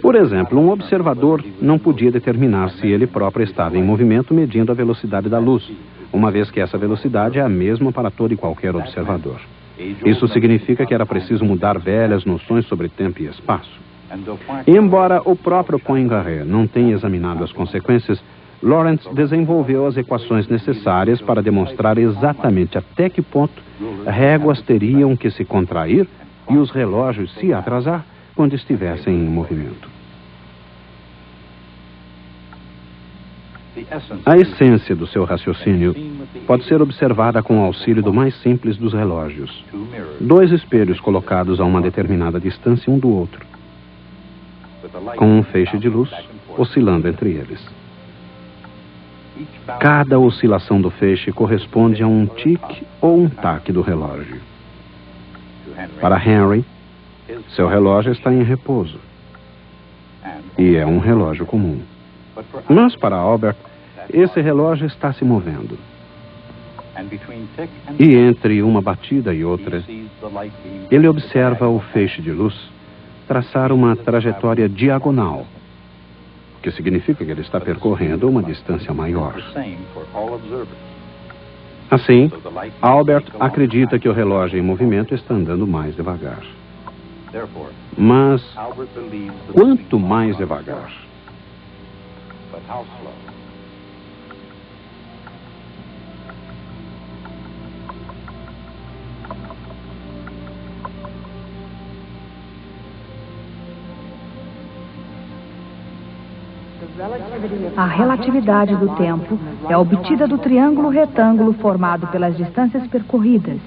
Por exemplo, um observador não podia determinar se ele próprio estava em movimento medindo a velocidade da luz, uma vez que essa velocidade é a mesma para todo e qualquer observador. Isso significa que era preciso mudar velhas noções sobre tempo e espaço. E embora o próprio Poincaré não tenha examinado as consequências, Lorentz desenvolveu as equações necessárias para demonstrar exatamente até que ponto réguas teriam que se contrair e os relógios se atrasar quando estivessem em movimento. A essência do seu raciocínio pode ser observada com o auxílio do mais simples dos relógios. 2 espelhos colocados a uma determinada distância um do outro, com um feixe de luz oscilando entre eles. Cada oscilação do feixe corresponde a um tique ou um taque do relógio. Para Henry, seu relógio está em repouso. E é um relógio comum. Mas para Albert, esse relógio está se movendo. E entre uma batida e outra, ele observa o feixe de luz traçar uma trajetória diagonal, que significa que ele está percorrendo uma distância maior. Assim, Albert acredita que o relógio em movimento está andando mais devagar. Mas, quanto mais devagar? A relatividade do tempo é obtida do triângulo retângulo formado pelas distâncias percorridas.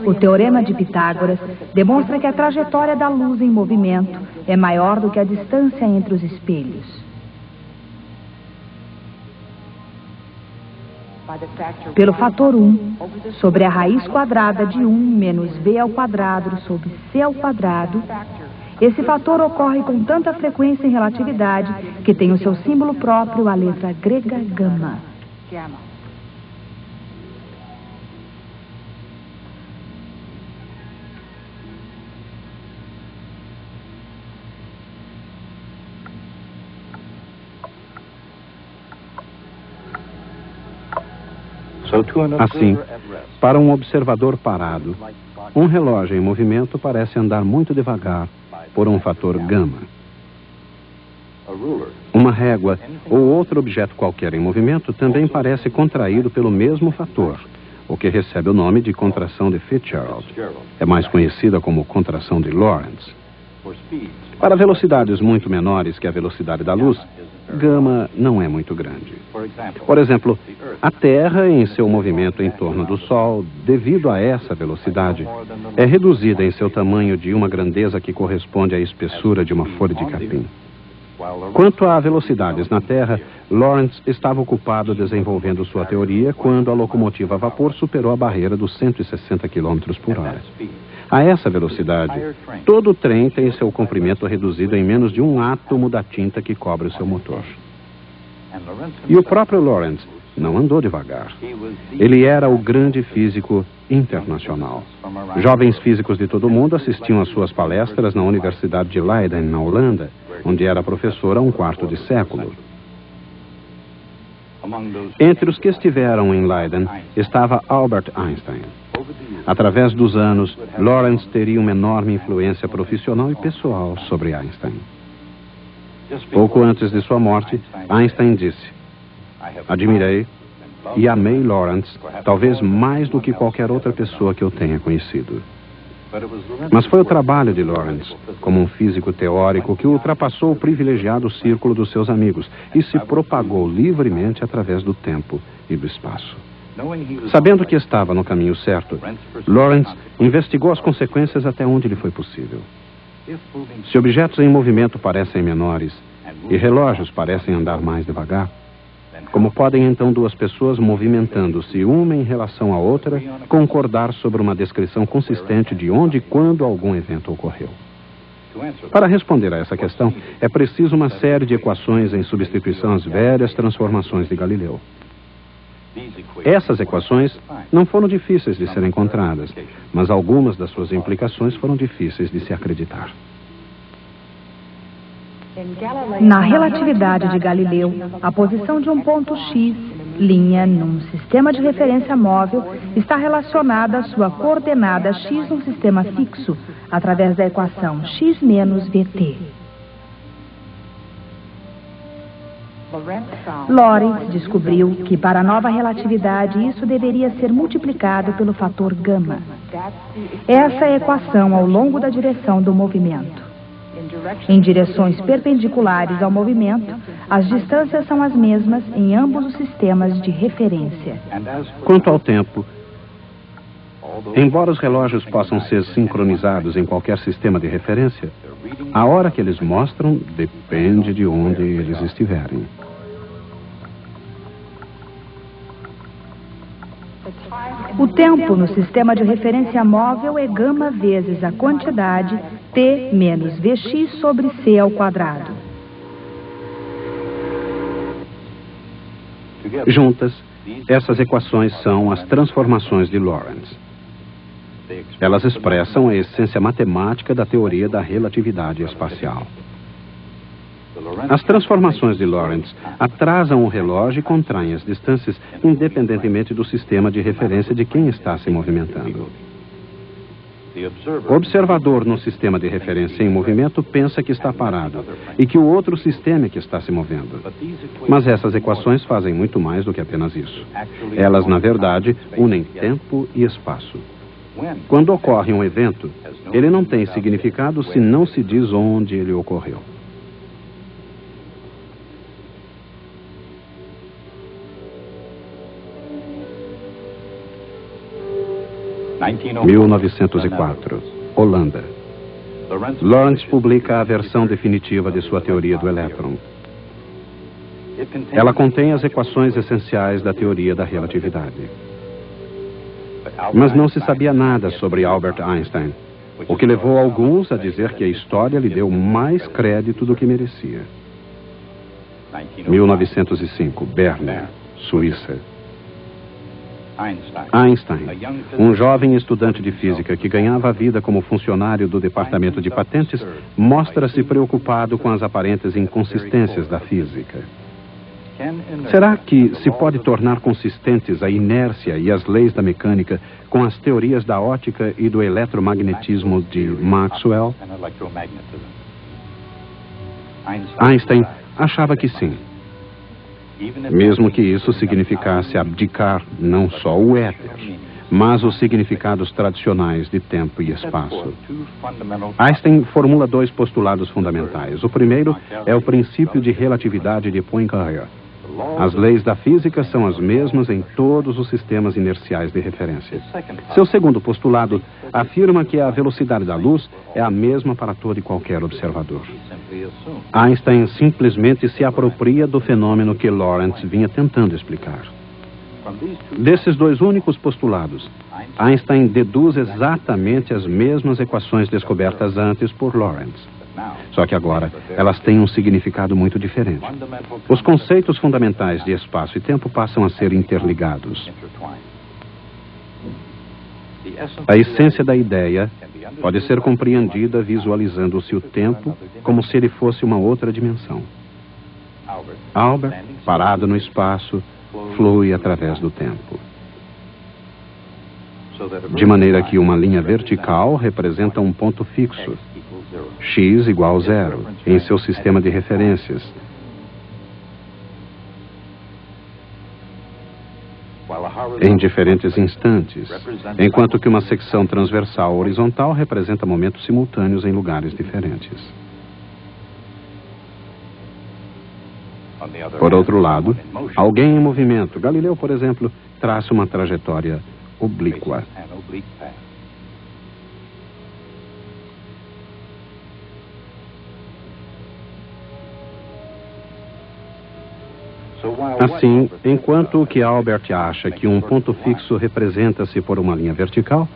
O teorema de Pitágoras demonstra que a trajetória da luz em movimento é maior do que a distância entre os espelhos. Pelo fator 1 sobre a raiz quadrada de 1 menos v ao quadrado sobre c ao quadrado, esse fator ocorre com tanta frequência em relatividade que tem o seu símbolo próprio, a letra grega gama. Assim, para um observador parado, um relógio em movimento parece andar muito devagar por um fator gama. Uma régua ou outro objeto qualquer em movimento também parece contraído pelo mesmo fator, o que recebe o nome de contração de Fitzgerald. É mais conhecida como contração de Lorentz. Para velocidades muito menores que a velocidade da luz, gama não é muito grande. Por exemplo, a Terra, em seu movimento em torno do Sol, devido a essa velocidade, é reduzida em seu tamanho de uma grandeza que corresponde à espessura de uma folha de capim. Quanto a velocidades na Terra, Lorentz estava ocupado desenvolvendo sua teoria quando a locomotiva a vapor superou a barreira dos 160 km por hora. A essa velocidade, todo o trem tem seu comprimento reduzido em menos de um átomo da tinta que cobre o seu motor. E o próprio Lorentz não andou devagar. Ele era o grande físico internacional. Jovens físicos de todo o mundo assistiam às suas palestras na Universidade de Leiden, na Holanda, onde era professor há um quarto de século. Entre os que estiveram em Leiden estava Albert Einstein. Através dos anos, Lorentz teria uma enorme influência profissional e pessoal sobre Einstein. Pouco antes de sua morte, Einstein disse: "Admirei e amei Lorentz, talvez mais do que qualquer outra pessoa que eu tenha conhecido." Mas foi o trabalho de Lorentz, como um físico teórico, que ultrapassou o privilegiado círculo dos seus amigos e se propagou livremente através do tempo e do espaço. Sabendo que estava no caminho certo, Lorentz investigou as consequências até onde lhe foi possível. Se objetos em movimento parecem menores e relógios parecem andar mais devagar, como podem então duas pessoas movimentando-se uma em relação à outra concordar sobre uma descrição consistente de onde e quando algum evento ocorreu? Para responder a essa questão, é preciso uma série de equações em substituição às velhas transformações de Galileu. Essas equações não foram difíceis de serem encontradas, mas algumas das suas implicações foram difíceis de se acreditar. Na relatividade de Galileu, a posição de um ponto X, linha, num sistema de referência móvel, está relacionada à sua coordenada X num sistema fixo, através da equação X menos VT. Lorentz descobriu que para a nova relatividade isso deveria ser multiplicado pelo fator gama. Essa é a equação ao longo da direção do movimento. Em direções perpendiculares ao movimento, as distâncias são as mesmas em ambos os sistemas de referência. Quanto ao tempo, embora os relógios possam ser sincronizados em qualquer sistema de referência, a hora que eles mostram depende de onde eles estiverem. O tempo no sistema de referência móvel é gama vezes a quantidade T menos Vx sobre C ao quadrado. Juntas, essas equações são as transformações de Lorentz. Elas expressam a essência matemática da teoria da relatividade espacial. As transformações de Lorentz atrasam o relógio e contraem as distâncias independentemente do sistema de referência de quem está se movimentando. O observador no sistema de referência em movimento pensa que está parado e que o outro sistema é que está se movendo. Mas essas equações fazem muito mais do que apenas isso. Elas, na verdade, unem tempo e espaço. Quando ocorre um evento, ele não tem significado se não se diz onde ele ocorreu. Em 1904, Holanda. Lorentz publica a versão definitiva de sua teoria do elétron. Ela contém as equações essenciais da teoria da relatividade. Mas não se sabia nada sobre Albert Einstein, o que levou alguns a dizer que a história lhe deu mais crédito do que merecia. 1905, Berna, Suíça. Einstein, um jovem estudante de física que ganhava a vida como funcionário do departamento de patentes, mostra-se preocupado com as aparentes inconsistências da física. Será que se pode tornar consistentes a inércia e as leis da mecânica com as teorias da ótica e do eletromagnetismo de Maxwell? Einstein achava que sim. Mesmo que isso significasse abdicar não só o éter, mas os significados tradicionais de tempo e espaço. Einstein formula dois postulados fundamentais. O primeiro é o princípio de relatividade de Poincare. As leis da física são as mesmas em todos os sistemas inerciais de referência. Seu segundo postulado afirma que a velocidade da luz é a mesma para todo e qualquer observador. Einstein simplesmente se apropria do fenômeno que Lorentz vinha tentando explicar. Desses dois únicos postulados, Einstein deduz exatamente as mesmas equações descobertas antes por Lorentz. Só que agora elas têm um significado muito diferente. Os conceitos fundamentais de espaço e tempo passam a ser interligados. A essência da ideia pode ser compreendida visualizando-se o tempo como se ele fosse uma outra dimensão. Albert, parado no espaço, flui através do tempo. De maneira que uma linha vertical representa um ponto fixo, x igual 0, em seu sistema de referências. Em diferentes instantes, enquanto que uma secção transversal horizontal representa momentos simultâneos em lugares diferentes. Por outro lado, alguém em movimento, Galileu, por exemplo, traça uma trajetória oblíqua. Assim, enquanto o que Albert acha que um ponto fixo representa-se por uma linha vertical,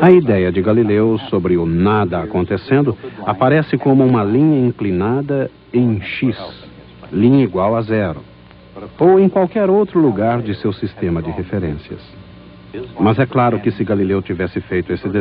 a ideia de Galileu sobre o nada acontecendo aparece como uma linha inclinada em x, linha igual a 0, ou em qualquer outro lugar de seu sistema de referências. Mas é claro que se Galileu tivesse feito esse desenho,